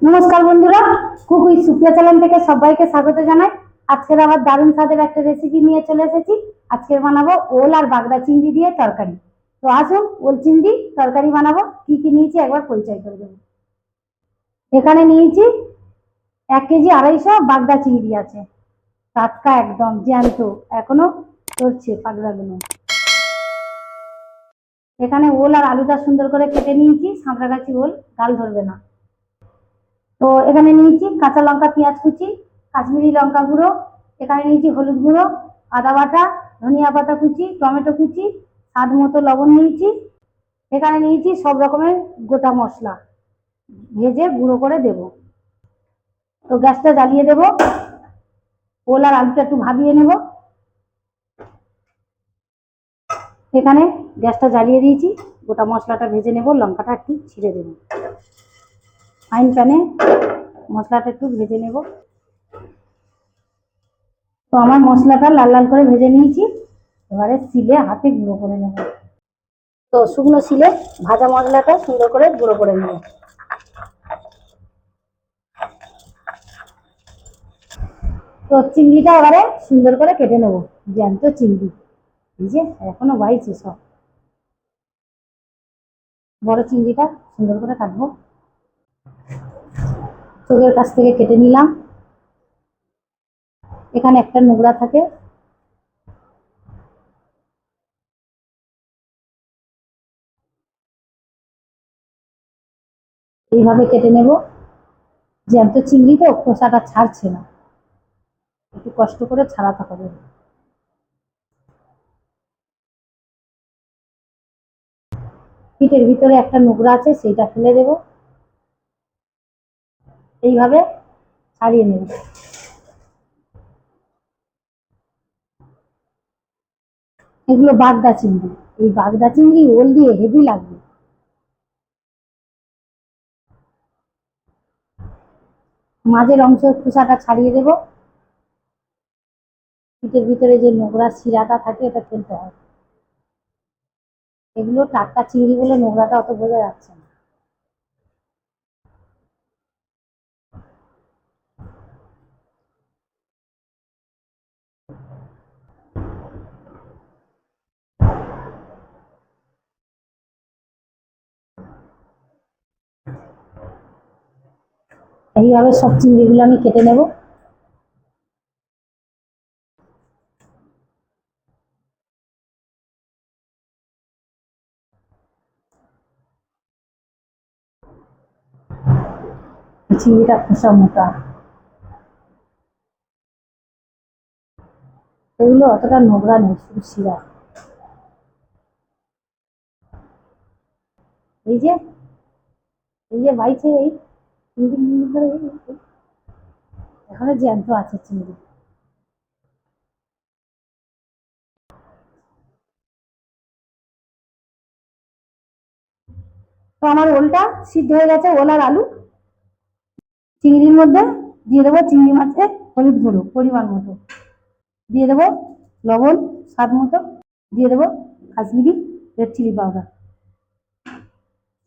নমস্কার বন্ধুরা, কুকুই সুপ্রিয়া চ্যানেল থেকে সবাইকে স্বাগত জানাই। আজকের আবার দারুণ স্বাদের একটা রেসিপি নিয়ে চলে এসেছি। আজকে বানাবো ওল আর বাগদা চিংড়ি দিয়ে তরকারি। তো আসুন ওল চিংড়ি তরকারি বানাবো। কি কি নিয়েছি একবার পরিচয় করে দেবো। এখানে নিয়েছি 1 কেজি 250 বাগদা চিংড়ি আছে, টাটকা একদম জ্যান্ত, এখনো চড়ছে পাগড়াগুলো। এখানে ওল আর আলুটা সুন্দর করে কেটে নিয়েছি, সাঁতরাগাছি ওল, গাল ধরবে না। তো এখানে নিয়েছি কাঁচা লঙ্কা, পেঁয়াজ কুচি, কাশ্মীরি লঙ্কা গুঁড়ো, এখানে নিয়েছি হলুদ গুঁড়ো, আদা বাটা, ধনিয়া পাতা কুচি, টমেটো কুচি, স্বাদ মতো লবণ নিয়েছি। এখানে নিয়েছি সব রকমের গোটা মশলা, ভেজে গুঁড়ো করে দেব। তো গ্যাসটা জ্বালিয়ে দেব, ওল আর আলুটা একটু ভাবিয়ে নেব। এখানে গ্যাসটা জ্বালিয়ে দিয়েছি, গোটা মশলাটা ভেজে নেব, লঙ্কাটা একটু ছিঁড়ে দেব। ফ্রাইং প্যানে মশলাটা একটু ভেজে নেব। তো আমার মশলাটা লাল লাল করে ভেজে নিয়েছি, এবারে শিলে হাতে গুঁড়ো করে নেব। তো শুকনো শিলে ভাজা মশলাটা সুন্দর করে গুঁড়ো করে নেব। তো চিংড়িটা এবারে সুন্দর করে কেটে নেব, জ্যান্ত চিংড়ি, এই যে এখনো বাইছে সব। বড় চিংড়িটা সুন্দর করে কাটবো, চোখের কাছ থেকে কেটে নিলাম। এখানে একটা নোংরা থাকে, এইভাবে কেটে নেব। জ্যান্ত চিংড়ি তো খোসাটা ছাড়ছে না, একটু কষ্ট করে ছাড়াতে হবে। পিঠের ভিতরে একটা নোংরা আছে, সেইটা ফেলে দেব, এইভাবে ছাড়িয়ে নেব। এগুলো বাগদা চিংড়ি, এই বাগদা চিংড়ি ওল দিয়ে হেভি লাগবে। মাঝের অংশ খোসাটা ছাড়িয়ে দেব। পিঠের ভিতরে যে নোংরা শিরাটা থাকে এটা ফেলতে হয়। এগুলো টাটকা চিংড়ি বলে নোংরাটা অত বোঝা যাচ্ছে না। এইভাবে সব চিংড়িগুলো আমি কেটে নেব। চিংড়িটা খোসা মোটা, এগুলো অতটা নোংরা নেই, শুধু শিরা। এই যে এই যে বাইছে, এই চিংড়ি চিংড়ি করে এখনো জ্যান্ত আছে চিংড়ি। তো আমার ওলটা সিদ্ধ হয়ে গেছে, ওল আর আলু। চিংড়ির মধ্যে দিয়ে দেবো চিংড়ি মাছের হলুদ গুঁড়ো পরিমাণ মতো, দিয়ে দেবো লবণ স্বাদ মতো, দিয়ে দেবো কাশ্মীরি রেড চিলি পাউডার,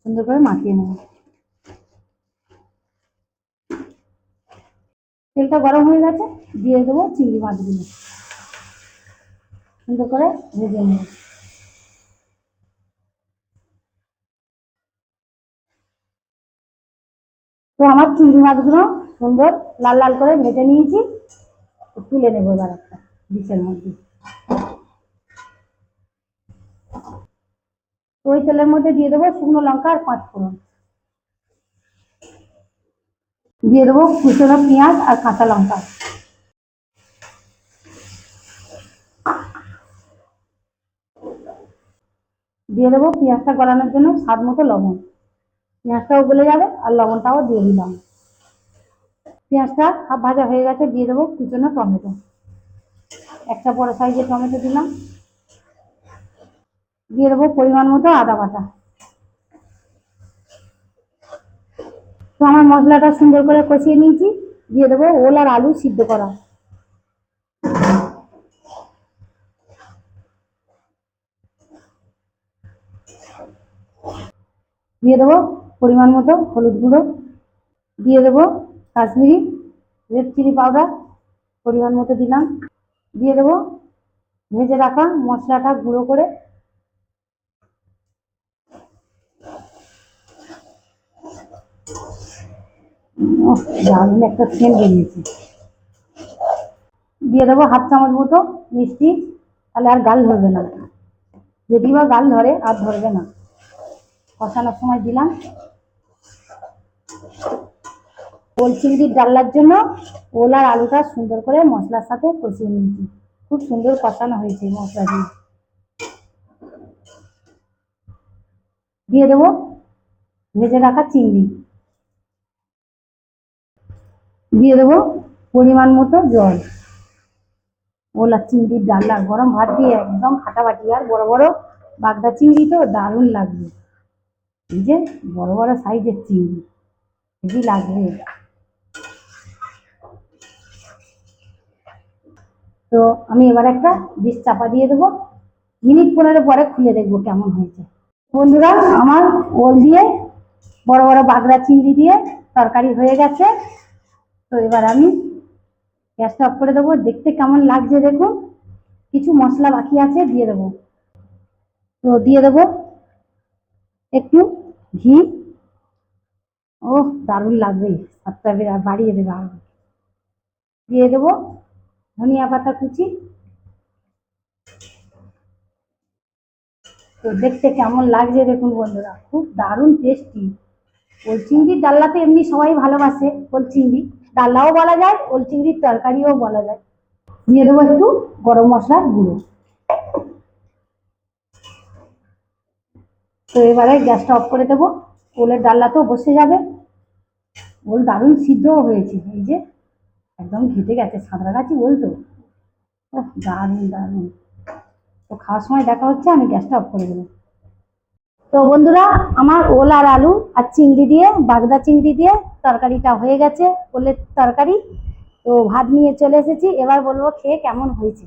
সুন্দর করে মাখিয়ে নেব। তেলটা গরম হয়ে গেছে, দিয়ে দেবো চিংড়ি মাছগুলো, সুন্দর করে ভেজে নেব। তো আমার চিংড়ি মাছগুলো সুন্দর লাল লাল করে ভেজে নিয়েছি, তুলে নেবো এবার একটা ডিশের মধ্যে। তো ওই তেলের মধ্যে দিয়ে দেবো শুকনো লঙ্কা আর 5 ফোড়ন, দিয়ে দেবো কুচনো পেঁয়াজ আর কাঁচা লঙ্কা, দিয়ে দেবো পেঁয়াজটা গলানোর জন্য স্বাদ মতো লবণ। পেঁয়াজটাও গলে যাবে আর লবণটাও দিয়ে দিলাম। পেঁয়াজটা হাফ ভাজা হয়ে গেছে, দিয়ে দেবো কুচনো টমেটো, একটা বড় সাইজের টমেটো দিলাম। দিয়ে দেবো পরিমাণ মতো আদা বাটা। তো আমার মশলাটা সুন্দর করে কষিয়ে নিয়েছি, দিয়ে দেবো ওল আর আলু সিদ্ধ করা, দিয়ে দেবো পরিমাণ মতো হলুদ গুঁড়ো, দিয়ে দেবো কাশ্মীরি রেড চিলি পাউডার, পরিমাণ মতো দিলাম। দিয়ে দেবো ভেজে রাখা মশলাটা গুঁড়ো করে। দারুণ একটা সেন্ট বেরিয়েছে। দিয়ে দেবো হাফ চামচ মতো মিষ্টি, তাহলে আর গাল ধরবে না। যদি বা গাল ধরে আর ধরবে না। কষানোর সময় দিলাম। ওল চিংড়ির ডালনার জন্য ওল আর আলুটা সুন্দর করে মশলার সাথে কষিয়ে নিয়েছি। খুব সুন্দর কষানো হয়েছে মশলা দিয়ে। দিয়ে দেবো ভেজে রাখা চিংড়ি। দিয়ে দেবো পরিমাণ মতো জল। ওল আর চিংড়ির ডালনা গরম ভাত দিয়ে একদম ফাটাফাটি। আর বড় বড় বাগদা চিংড়ি তো দারুণ লাগবে। এই যে বড় বড় সাইজের চিংড়ি, হেভি লাগবে। তো আমি এবার একটা ডিশ চাপা দিয়ে দেবো। মিনিট 15 পরে খুলে দেখবো কেমন হয়েছে। বন্ধুরা, আমার ওল দিয়ে বড় বড় বাগদা চিংড়ি দিয়ে তরকারি হয়ে গেছে। তো এবার আমি গ্যাসটা অফ করে দেবো। দেখতে কেমন লাগছে দেখুন। কিছু মশলা বাকি আছে, দিয়ে দেবো। তো দিয়ে দেবো একটু ঘি। ও দারুণ লাগবে, স্বাদটা বাড়িয়ে দেবে আরো। দিয়ে দেবো ধনিয়া পাতা কুচি। তো দেখতে কেমন লাগছে দেখুন বন্ধুরা, খুব দারুণ টেস্টি। ওল চিংড়ির ডালনা তো এমনি সবাই ভালোবাসে। ওল চিংড়ি ডালনাও বলা যায়, ওল চিংড়ির তরকারিও বলা যায়। দিয়ে দেবো একটু গরম মশলার গুঁড়ো। তো এবারে গ্যাসটা অফ করে দেবো। ওলের ডালনা তো বসে যাবে। ওল দারুণ সিদ্ধও হয়েছে, এই যে একদম ঘেটে গেছে। সাঁতরাগাছি ওল তো, দারুণ দারুণ। তো খাওয়ার সময় দেখা হচ্ছে। আমি গ্যাসটা অফ করে দেবো। তো বন্ধুরা, আমার ওল আর আলু আর চিংড়ি দিয়ে বাগদা চিংড়ি দিয়ে তরকারিটা হয়ে গেছে, ওলের তরকারি। তো ভাত নিয়ে চলে এসেছি, এবার বলবো খেয়ে কেমন হয়েছে।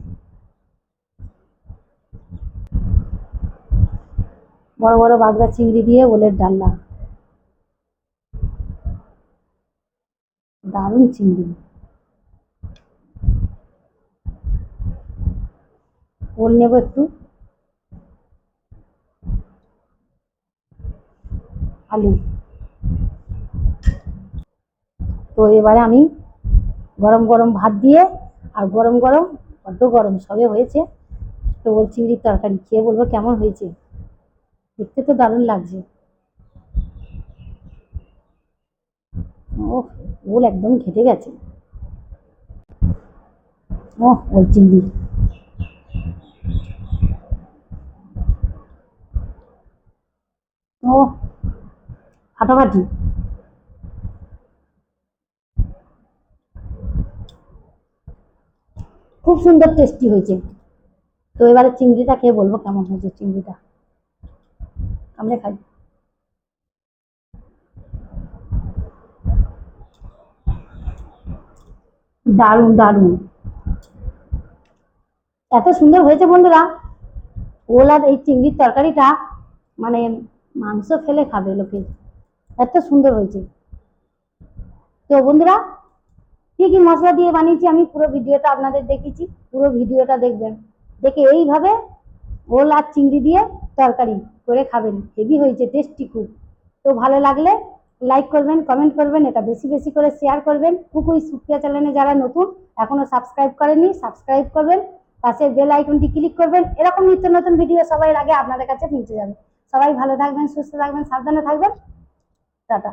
বড় বড় বাগদা চিংড়ি দিয়ে ওলের ডালনা, দারুণ চিংড়ি। ওল নেবো একটু, আলু। তো এবারে আমি গরম গরম ভাত দিয়ে আর গরম গরম, বড্ড গরম সবে হয়েছে, তো ওল চিংড়ির তরকারি খেয়ে বলবো কেমন হয়েছে। দেখতে তো দারুণ লাগছে। ও, ওল একদম ঘেটে গেছে। ও ওল চিংড়ি, ও ফাটাফাটি। খুব সুন্দর টেস্টি হয়েছে। তো এবারে চিংড়িটা খেয়ে বলবো কেমন হয়েছে চিংড়িটা। আমরা খাই। দারুণ দারুণ, এত সুন্দর হয়েছে বন্ধুরা। ওল আর এই চিংড়ির তরকারিটা মানে মাংস ফেলে খাবে লোকে, এত সুন্দর হয়েছে। তো বন্ধুরা, কি কি মশলা দিয়ে বানিয়েছি আমি পুরো ভিডিওটা আপনাদের দেখিয়েছি। পুরো ভিডিওটা দেখবেন, দেখে এইভাবে ওল আর চিংড়ি দিয়ে তরকারি করে খাবেন। হেভি হয়েছে, টেস্টি খুব। তো ভালো লাগলে লাইক করবেন, কমেন্ট করবেন, এটা বেশি বেশি করে শেয়ার করবেন। কুকুই সুপ্রিয়া চ্যানেলে যারা নতুন এখনো সাবস্ক্রাইব করেননি, সাবস্ক্রাইব করবেন। পাশের বেল আইকনটি ক্লিক করবেন। এরকম নিত্য নতুন ভিডিও সবার আগে আপনাদের কাছে পৌঁছে যাবে। সবাই ভালো থাকবেন, সুস্থ থাকবেন, সাবধানে থাকবেন। টাটা।